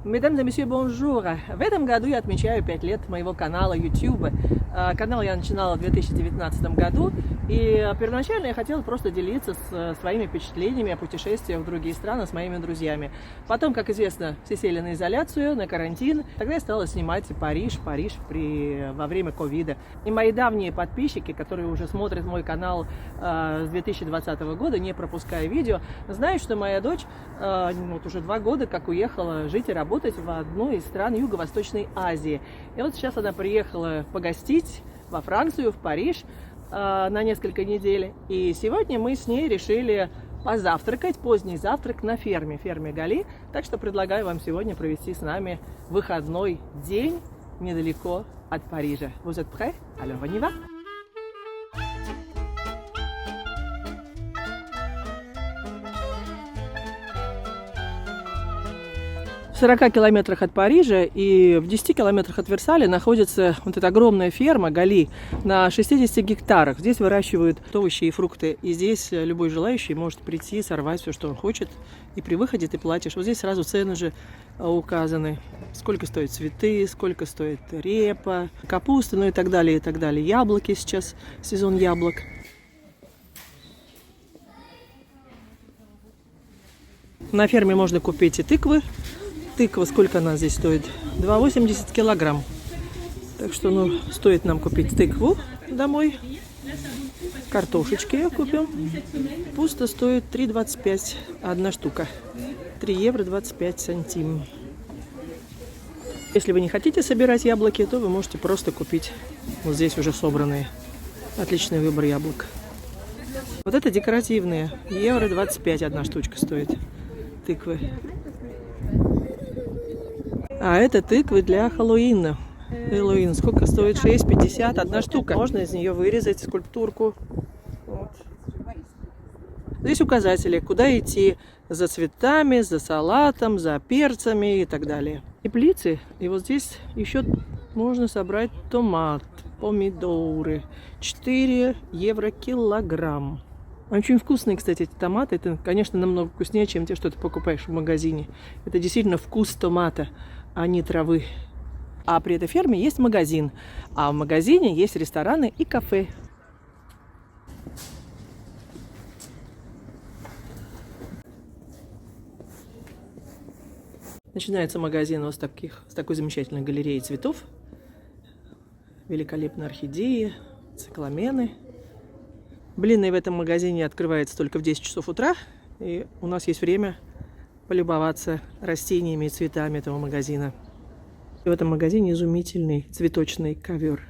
Mesdames et messieurs, bonjour! В этом году я отмечаю 5 лет моего канала YouTube. Канал я начинала в 2019 году, и первоначально я хотела просто делиться своими впечатлениями о путешествиях в другие страны с моими друзьями. Потом, как известно, все сели на изоляцию, на карантин. Тогда я стала снимать Париж во время ковида. И мои давние подписчики, которые уже смотрят мой канал с 2020 года, не пропуская видео, знают, что моя дочь вот уже 2 года как уехала жить и работать в одну из стран Юго-Восточной Азии. И вот сейчас она приехала погостить во Францию, в Париж на несколько недель. И сегодня мы с ней решили позавтракать, поздний завтрак на ферме Гали. Так что предлагаю вам сегодня провести с нами выходной день недалеко от Парижа. Vous êtes prêts? Alors on y va! В 40 километрах от Парижа и в 10 километрах от Версаля находится вот эта огромная ферма Гали на 60 гектарах. Здесь выращивают овощи и фрукты. И здесь любой желающий может прийти, сорвать все, что он хочет. И при выходе ты платишь. Вот здесь сразу цены же указаны. Сколько стоят цветы, сколько стоит репа, капуста, ну и так далее, и так далее. Яблоки сейчас, сезон яблок. На ферме можно купить и тыквы. Тыква, сколько она здесь стоит? 2,80 килограмм. Так что, ну, стоит нам купить тыкву домой. Картошечки купим. Пусто стоит 3,25 одна штука. 3 евро 25 сантим. Если вы не хотите собирать яблоки, то вы можете просто купить вот здесь уже собранные. Отличный выбор яблок. Вот это декоративные. Евро 25 одна штучка стоит. Тыквы. А это тыквы для Хэллоуина. Хэллоуин. Сколько стоит? 6,50 одна штука. Можно из нее вырезать скульптурку. Вот. Здесь указатели, куда идти за цветами, за салатом, за перцами и так далее. Теплицы. И вот здесь еще можно собрать томат, помидоры. 4 евро килограмм. Очень вкусные, кстати, эти томаты. Это, конечно, намного вкуснее, чем те, что ты покупаешь в магазине. Это действительно вкус томата, а не травы. А при этой ферме есть магазин. А в магазине есть рестораны и кафе. Начинается магазин вот с такой замечательной галереей цветов. Великолепные орхидеи, цикламены. Блинный в этом магазине открывается только в 10 часов утра. И у нас есть время полюбоваться растениями и цветами этого магазина. И в этом магазине изумительный цветочный ковер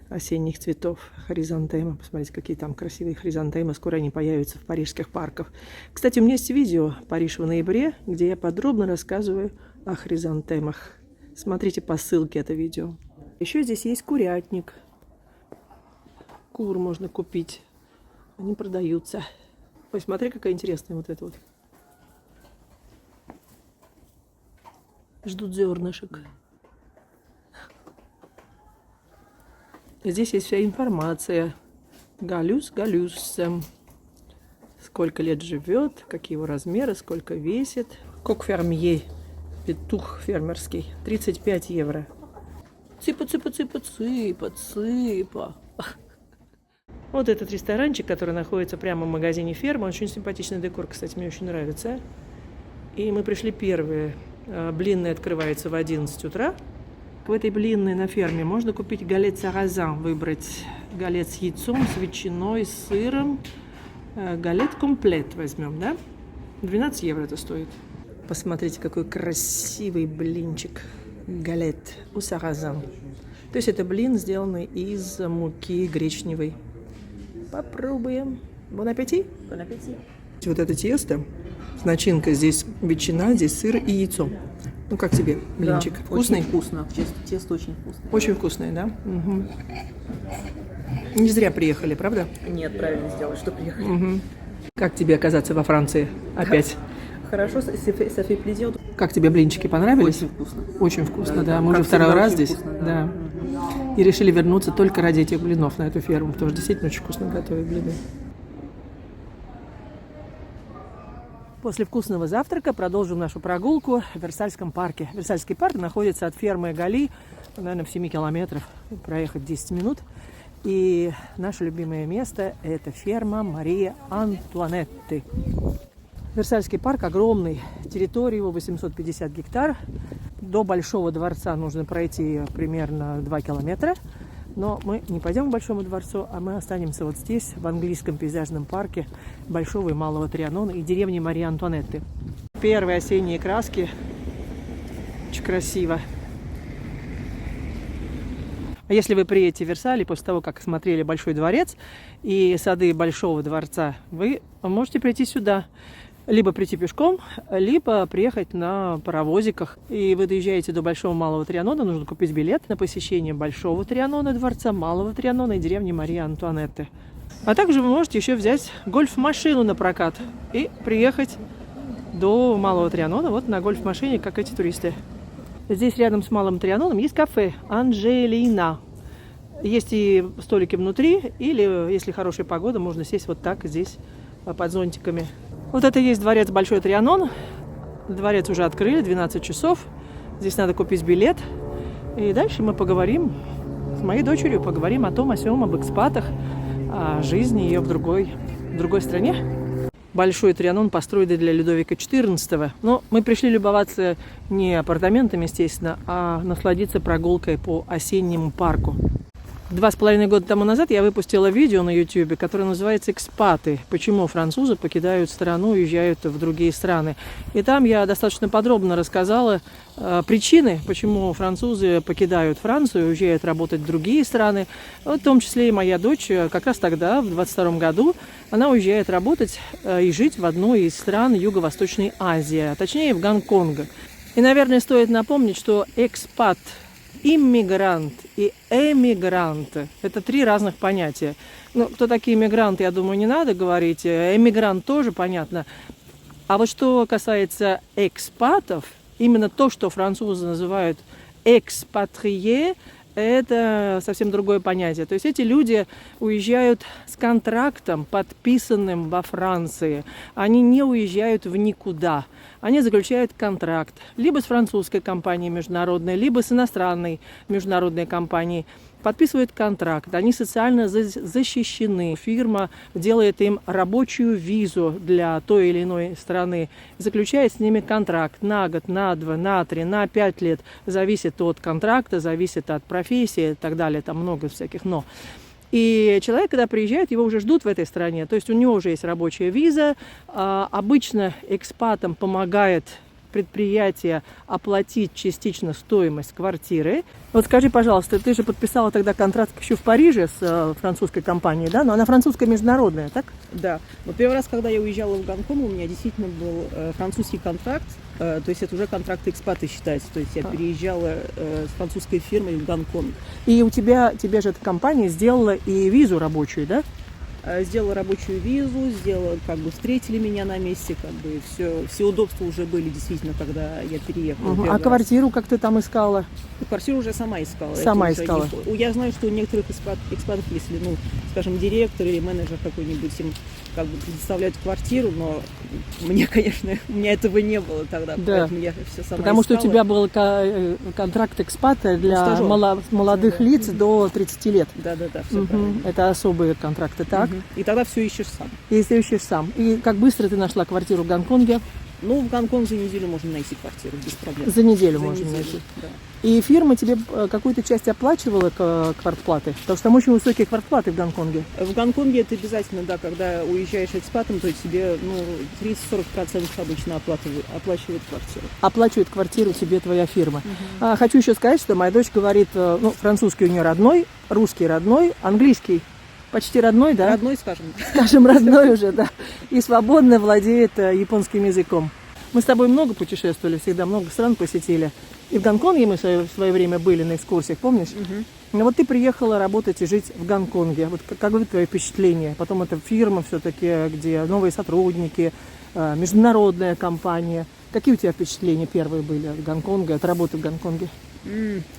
осенних цветов. Хризантемы. Посмотрите, какие там красивые хризантемы. Скоро они появятся в парижских парках. Кстати, у меня есть видео «Париж в ноябре», где я подробно рассказываю о хризантемах. Смотрите по ссылке это видео. Еще здесь есть курятник. Кур можно купить. Они продаются. Ой, смотри, какая интересная вот эта вот. Ждут зернышек. Здесь есть вся информация. Галюс. Сколько лет живет, какие его размеры, сколько весит. Кок фермье. Петух фермерский. 35 евро. Цыпа. Вот этот ресторанчик, который находится прямо в магазине ферма. Очень симпатичный декор, кстати, мне очень нравится. И мы пришли первые. Блинный открывается в 11 утра. В этой блинной на ферме можно купить галет саразан, выбрать галет с яйцом, с ветчиной, с сыром. Галет комплет возьмем, да? 12 евро это стоит. Посмотрите, какой красивый блинчик. Галет у саразан. То есть это блин, сделанный из муки гречневой. Попробуем. Бон аппетит. Бон аппетит. Вот это тесто с начинкой. Здесь ветчина, здесь сыр и яйцо. Ну, как тебе блинчик? Да, вкусный? Очень вкусно. Тесто очень вкусное. Очень вкусный, да? Угу. Не зря приехали, правда? Нет, правильно сделали, что приехали. Угу. Как тебе оказаться во Франции опять? Хорошо, Софи плезет. Как тебе блинчики понравились? Очень вкусно. Очень вкусно, да. Мы уже второй раз здесь. Вкусно, да. И решили вернуться только ради этих блинов на эту ферму, потому что действительно очень вкусно готовят блины. После вкусного завтрака продолжим нашу прогулку в Версальском парке. Версальский парк находится от фермы Гали, наверное, в 7 километров, проехать 10 минут. И наше любимое место – это ферма Марии Антуанетты. Версальский парк огромный, территория его 850 гектар. До Большого дворца нужно пройти примерно 2 километра. Но мы не пойдем к Большому дворцу, а мы останемся вот здесь, в английском пейзажном парке Большого и Малого Трианона и деревни Марии Антуанетты. Первые осенние краски. Очень красиво. А если вы приедете в Версаль, после того, как смотрели Большой дворец и сады Большого дворца, вы можете прийти сюда. Либо прийти пешком, либо приехать на паровозиках. И вы доезжаете до Большого Малого Трианона, нужно купить билет на посещение Большого Трианона, дворца Малого Трианона и деревни Марии Антуанетты. А также вы можете еще взять гольф-машину на прокат и приехать до Малого Трианона вот на гольф-машине, как эти туристы. Здесь рядом с Малым Трианоном есть кафе «Анжелина». Есть и столики внутри, или, если хорошая погода, можно сесть вот так здесь под зонтиками. Вот это и есть дворец Большой Трианон. Дворец уже открыли, 12 часов. Здесь надо купить билет. И дальше мы поговорим с моей дочерью, поговорим о том, о сём, об экспатах, о жизни ее в другой стране. Большой Трианон построили для Людовика XIV. Но мы пришли любоваться не апартаментами, естественно, а насладиться прогулкой по осеннему парку. 2,5 года тому назад я выпустила видео на YouTube, которое называется «Экспаты. Почему французы покидают страну, уезжают в другие страны». И там я достаточно подробно рассказала причины, почему французы покидают Францию, уезжают работать в другие страны. В том числе и моя дочь как раз тогда, в 22 году, она уезжает работать и жить в одной из стран Юго-Восточной Азии, а точнее в Гонконге. И, наверное, стоит напомнить, что экспат, иммигрант и эмигрант – это 3 разных понятия. Ну, кто такие иммигранты, я думаю, не надо говорить. Эмигрант тоже понятно. А вот что касается экспатов, именно то, что французы называют экспатрие, это совсем другое понятие. То есть эти люди уезжают с контрактом, подписанным во Франции. Они не уезжают в никуда. Они заключают контракт либо с французской компанией международной, либо с иностранной международной компанией. Подписывают контракт, они социально защищены. Фирма делает им рабочую визу для той или иной страны, заключает с ними контракт на год, на 2, на 3, на 5 лет. Зависит от контракта, зависит от профессии и так далее. Там много всяких «но». И человек, когда приезжает, его уже ждут в этой стране. То есть у него уже есть рабочая виза. Обычно экспатам помогает предприятие оплатить частично стоимость квартиры. Вот скажи, пожалуйста, ты же подписала тогда контракт еще в Париже с французской компанией, да? Но она французская международная, так? Да. Но первый раз, когда я уезжала в Гонконг, у меня действительно был французский контракт. То есть это уже контракт экспата считается. То есть я переезжала с французской фирмой в Гонконг. И тебе же эта компания сделала и визу рабочую, да? Сделала рабочую визу, встретили меня на месте, все удобства уже были действительно, когда я переехала. А квартиру как ты там искала? Квартиру уже сама искала. Сама искала. Я знаю, что у некоторых экспатов, если, скажем, директор или менеджер какой-нибудь им предоставляют квартиру, но мне, конечно, у меня этого не было тогда, да. Поэтому я все сама Потому искала. что у тебя был контракт экспата для молодых лиц до 30 лет. Да, все правильно. Это особые контракты, так? И тогда все ищешь сам. И ты ищешь сам. И как быстро ты нашла квартиру в Гонконге? В Гонконг за неделю можно найти квартиру без проблем. За неделю можно найти. Да. И фирма тебе какую-то часть оплачивала квартплаты? Потому что там очень высокие квартплаты в Гонконге. В Гонконге это обязательно, да, когда уезжаешь экспатом, то тебе 30-40% обычно оплачивает квартиру. Оплачивает квартиру тебе твоя фирма. Хочу еще сказать, что моя дочь говорит, французский у нее родной, русский родной, английский почти родной, да? Родной, скажем. Скажем, родной уже, да. И свободно владеет японским языком. Мы с тобой много путешествовали, всегда много стран посетили. И в Гонконге мы в свое время были на экскурсиях, помнишь? Но вот ты приехала работать и жить в Гонконге. Вот какое твое впечатление? Потом это фирма все-таки, где новые сотрудники, международная компания. Какие у тебя впечатления первые были от Гонконга, от работы в Гонконге?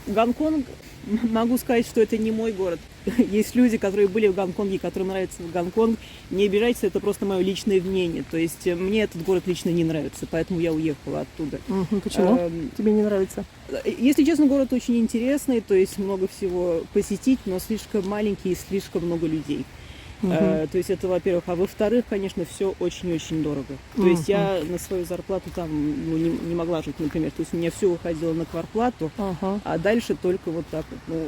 Гонконг, могу сказать, что это не мой город. Есть люди, которые были в Гонконге, которым нравится Гонконг. Не обижайтесь, это просто мое личное мнение. То есть мне этот город лично не нравится, поэтому я уехала оттуда. Почему? Тебе не нравится? Если честно, город очень интересный, то есть много всего посетить, но слишком маленький и слишком много людей. То есть это, во-первых. А во-вторых, конечно, все очень-очень дорого. То есть я на свою зарплату там не могла жить, например. То есть у меня все уходило на квартплату, а дальше только вот так вот,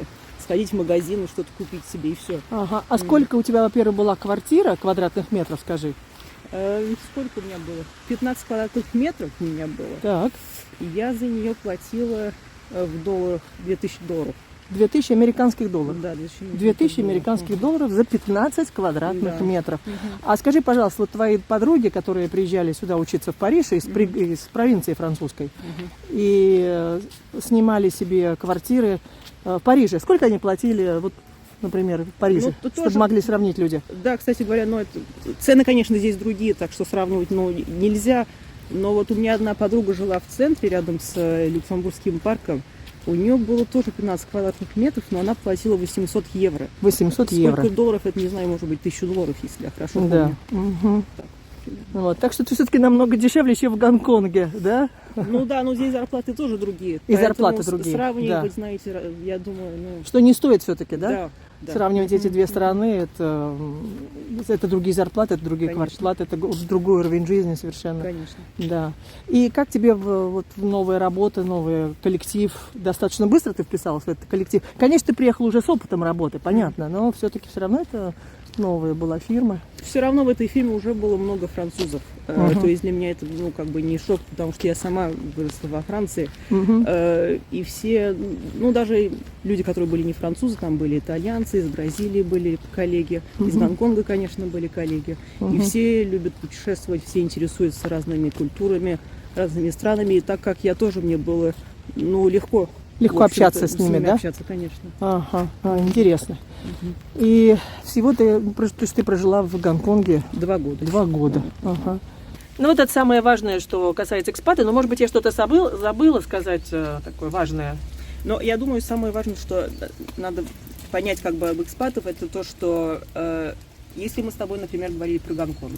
сходить в магазин и что-то купить себе, и все. Ага. А сколько у тебя, во-первых, была квартира квадратных метров, скажи? Сколько у меня было? 15 квадратных метров у меня было. Так. И я за нее платила в долларах $2000. 2000 американских долларов. Да, 2000 американских долларов за 15 квадратных метров. А скажи, пожалуйста, вот твои подруги, которые приезжали сюда учиться в Париж из провинции французской и снимали себе квартиры в Париже, сколько они платили, вот, например, в Париже, чтобы тоже могли сравнить люди? Да, кстати говоря, цены, конечно, здесь другие, так что сравнивать нельзя. Но вот у меня одна подруга жила в центре, рядом с Люксембургским парком. У нее было тоже 15 квадратных метров, но она платила 800 евро. 800 евро. Сколько долларов, это не знаю, может быть, $1000, если я хорошо помню. Да. Вот. Так что ты все-таки намного дешевле, чем в Гонконге, да? Ну да, но здесь зарплаты тоже другие. И зарплаты другие. Сравнивать, знаете, я думаю, что не стоит все-таки, да? Да. Сравнивать эти две страны, это другие зарплаты, это другие квартплаты, это другой уровень жизни совершенно. Конечно. Да. И как тебе в новая работа, новый коллектив? Достаточно быстро ты вписалась в этот коллектив? Конечно, ты приехала уже с опытом работы, понятно, но все-таки все равно это новая была фирма. Все равно в этой фирме уже было много французов. То есть для меня это, как бы не шок, потому что я сама выросла во Франции. И все, даже люди, которые были не французы, там были итальянцы, из Бразилии были коллеги, из Гонконга, конечно, были коллеги. И все любят путешествовать, все интересуются разными культурами, разными странами. И так как я тоже, мне было, легко. Легко общаться с ними, да? Общаться, конечно. Ага, интересно. И всего ты прожила в Гонконге 2 года. 2 года. Ага. Ну вот это самое важное, что касается экспата. Но, может быть, я что-то забыла сказать такое важное. Но я думаю, самое важное, что надо понять как бы об экспатах, это то, что если мы с тобой, например, говорили про Гонконг,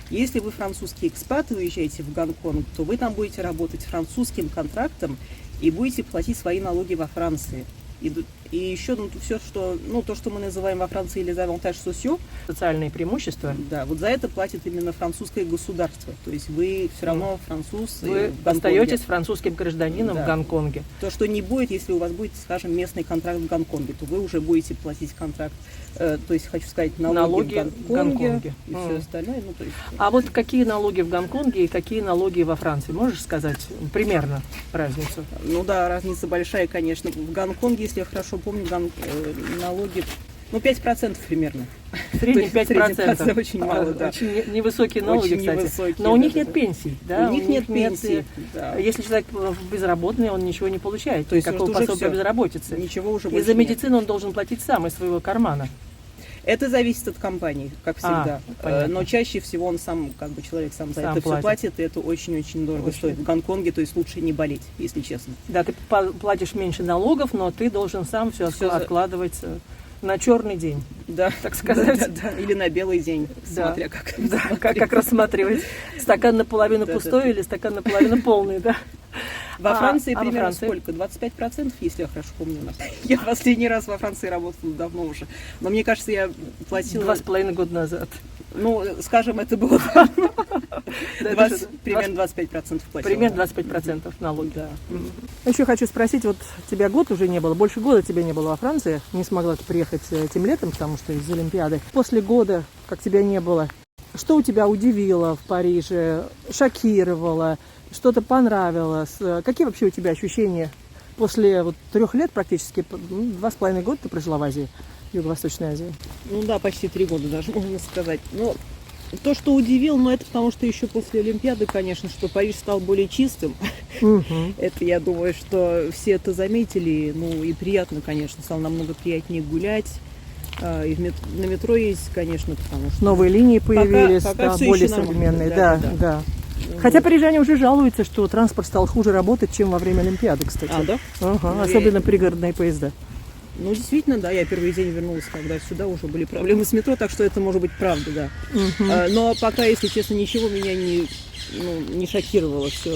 если вы французский экспат и уезжаете в Гонконг, то вы там будете работать французским контрактом и будете платить свои налоги во Франции. И еще все, что, то, что мы называем во Франции les avantages sociaux, социальные преимущества. Да, вот за это платит именно французское государство. То есть вы все равно француз. Вы остаетесь французским гражданином в Гонконге. То, что не будет, если у вас будет, скажем, местный контракт в Гонконге, то вы уже будете платить контракт, то есть, хочу сказать, налоги в Гонконге и все остальное. А вот какие налоги в Гонконге и какие налоги во Франции? Можешь сказать примерно разницу? Ну да, разница большая, конечно. В Гонконге, если я хорошо помню, налоги, 5% примерно. Средний 5%. Очень мало, да. Очень невысокие налоги, очень кстати. Невысокие, но у них нет пенсий, да? У них нет пенсии. Да. Если человек безработный, он ничего не получает. То есть какого пособия безработицы. Ничего уже и за медицину он должен платить сам из своего кармана. Это зависит от компании, как всегда. Но чаще всего он сам, человек сам за это все платит, и это очень-очень дорого стоит. В Гонконге, то есть лучше не болеть, если честно. Да, ты платишь меньше налогов, но ты должен сам все откладывать на черный день, да, так сказать. Да. Или на белый день, смотря как. Да, как рассматривать. Стакан наполовину пустой или стакан наполовину полный, да? Во Франции примерно сколько? 25%, если я хорошо помню. Я последний раз во Франции работала давно уже. Но мне кажется, я платила... 2,5 года назад. Скажем, это было примерно 25% платила. Примерно 25% налоги. Да. Еще хочу спросить, вот тебя год уже не было, больше года тебя не было во Франции, не смогла ты приехать этим летом, потому что из Олимпиады. После года, как тебя не было, что у тебя удивило в Париже, шокировало, что-то понравилось? Какие вообще у тебя ощущения после 3 лет практически, 2,5 года ты прожила в Азии, в Юго-Восточной Азии? Почти 3 года даже, можно сказать. То, что удивило, это потому что еще после Олимпиады, конечно, что Париж стал более чистым. Это, я думаю, что все это заметили. И приятно, конечно, стало намного приятнее гулять. И на метро ездить, конечно, потому что... Новые линии появились, пока более современные. Да. Хотя парижане уже жалуются, что транспорт стал хуже работать, чем во время Олимпиады, кстати. А, да? Ага, особенно пригородные поезда. Ну, действительно, да, я первый день вернулась, когда сюда уже были проблемы с метро, так что это может быть правда, да. Но пока, если честно, ничего меня не шокировало. Все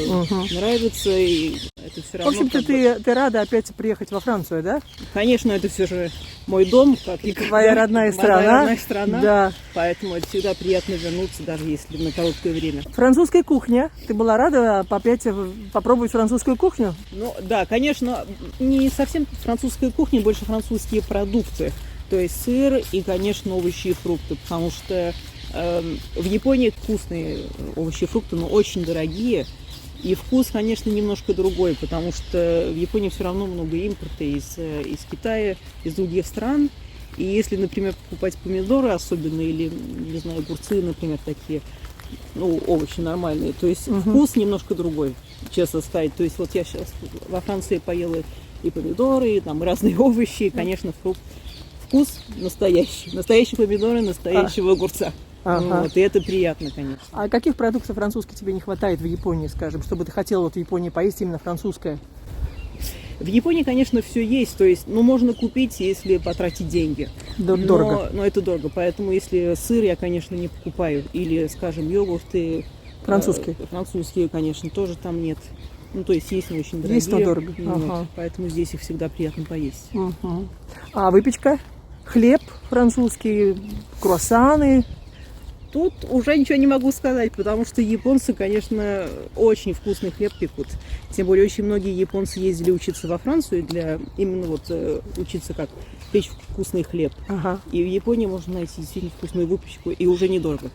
нравится, и это все равно... В общем-то, ты рада опять приехать во Францию, да? Конечно, это все же мой дом, как и твоя родная страна. Моя родная страна, да. Поэтому это всегда приятно вернуться, даже если на короткое время. Французская кухня. Ты была рада опять попробовать французскую кухню? Ну, да, конечно, не совсем французская кухня, больше французские продукты. То есть сыр и, конечно, овощи и фрукты, потому что в Японии вкусные овощи и фрукты, но очень дорогие. И вкус, конечно, немножко другой, потому что в Японии все равно много импорта из Китая, из других стран. И если, например, покупать помидоры особенно, или, не знаю, огурцы, например, такие, ну, овощи нормальные, то есть вкус немножко другой, честно сказать. То есть вот я сейчас во Франции поела и помидоры, и там разные овощи, и, конечно, вкус настоящий. Настоящие помидоры, настоящего огурца. Ага. Вот, и это приятно, конечно. А каких продуктов французских тебе не хватает в Японии, скажем, чтобы ты хотела вот в Японии поесть именно французское? В Японии, конечно, все есть, то есть, ну, можно купить, если потратить деньги. Дорого. Но это дорого, поэтому если сыр я, конечно, не покупаю, или, скажем, йогурты. Французские, конечно, тоже там нет. Ну, то есть но очень дорогие. Есть, но дорого. Вот, поэтому здесь их всегда приятно поесть. А выпечка? Хлеб французский, круассаны? Тут уже ничего не могу сказать, потому что японцы, конечно, очень вкусный хлеб пекут. Тем более, очень многие японцы ездили учиться во Францию для именно вот учиться как печь вкусный хлеб. Ага. И в Японии можно найти действительно вкусную выпечку, и уже недорого.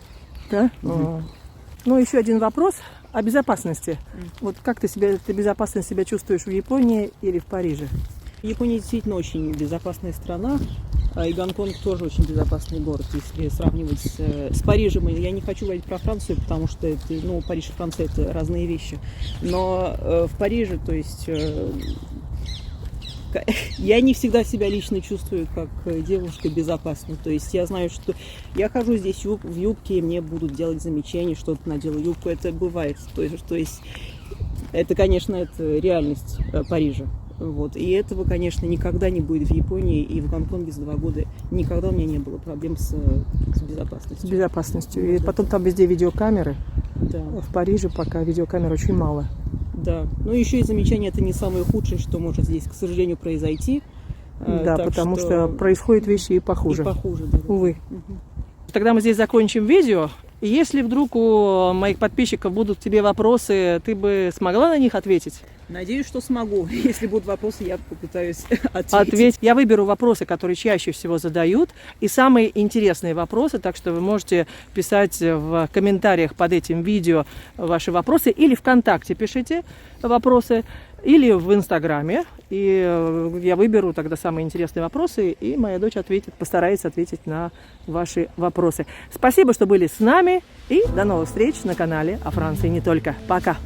Да? Ну, еще один вопрос о безопасности. Вот как ты безопасно себя чувствуешь в Японии или в Париже? Япония действительно очень безопасная страна. И Гонконг тоже очень безопасный город, если сравнивать с Парижем. Я не хочу говорить про Францию, потому что Париж и Франция – это разные вещи. Но в Париже, то есть, я не всегда себя лично чувствую как девушка безопасно. То есть я знаю, что я хожу здесь в юбке, и мне будут делать замечания, что-то надела юбку. Это бывает. То есть это, конечно, это реальность Парижа. Вот. И этого, конечно, никогда не будет в Японии, и в Гонконге за 2 года никогда у меня не было проблем с безопасностью. С безопасностью. И потом там везде видеокамеры. Да. В Париже пока видеокамер очень мало. Да. Ну, еще и замечание, это не самое худшее, что может здесь, к сожалению, произойти. Да, потому что происходят вещи и похуже. И похуже, да. Увы. Тогда мы здесь закончим видео. И если вдруг у моих подписчиков будут к тебе вопросы, ты бы смогла на них ответить? Надеюсь, что смогу. Если будут вопросы, я попытаюсь ответить. Я выберу вопросы, которые чаще всего задают, и самые интересные вопросы, так что вы можете писать в комментариях под этим видео ваши вопросы, или ВКонтакте пишите вопросы, или в Инстаграме. И я выберу тогда самые интересные вопросы, и моя дочь постарается ответить на ваши вопросы. Спасибо, что были с нами, и до новых встреч на канале о Франции не только. Пока!